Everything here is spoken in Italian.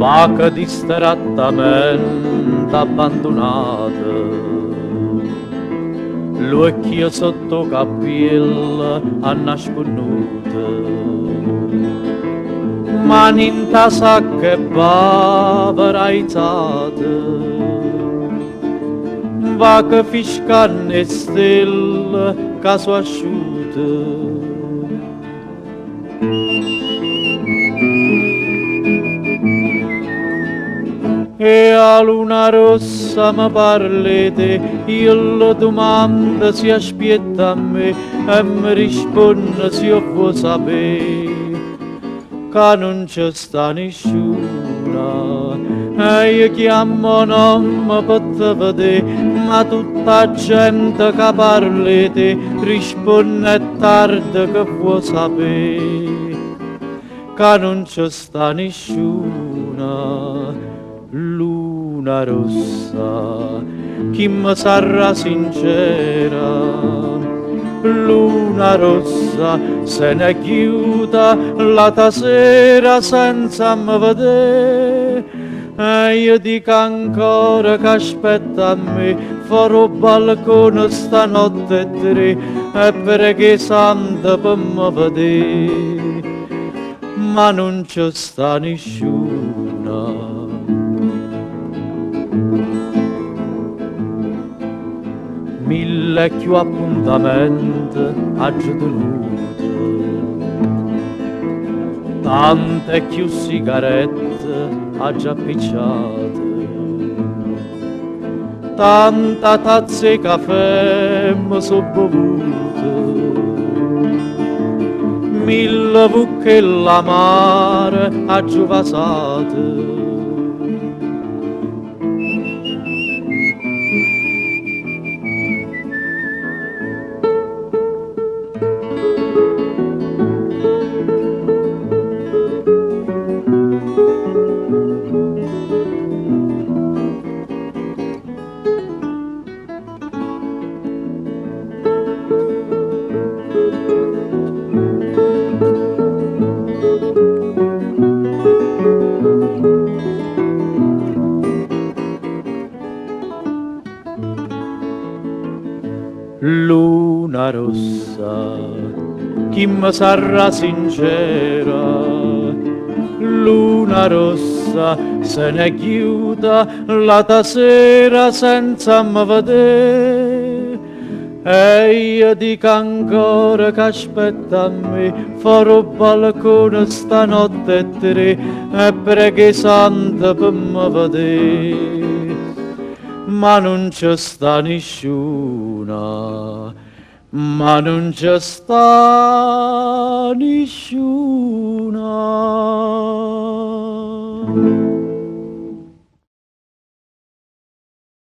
Vaca distrattamente abbandonata, l'occhio sotto capello a nasconuta, mani in tasca e bava aizzata, vaca fiscane e stelle caso asciutta. E a luna rossa mi parlete, io lo domando si aspetta a me e mi risponde se io vuoi sapere che non c'è sta nessuna. E io chiamo nome per te vedere, ma tutta gente che parlete risponde tardi che vuoi sapere che non c'è sta nessuna. Luna rossa, chi mi sarà sincera, luna rossa, se ne chiuda la sera senza me vedere. E io dico ancora che aspetta a me, farò balcone stanotte e tre, e perché santa per me vedere, ma non c'è sta nessuna. Mille più appuntamenti aggi tenuto, tante più sigarette aggi appicciate, tanta tazza di caffè mi so bevuto, mille buche l'amare aggi vasate. Luna rossa, chi mi sarà sincera, luna rossa, se ne chiuda la sera senza me vedere. E io dico ancora che aspetta a me, farò balcone stanotte e tre, e preghi santa per me vedere, ma non c'è sta nessuna, ma non c'è sta nessuna.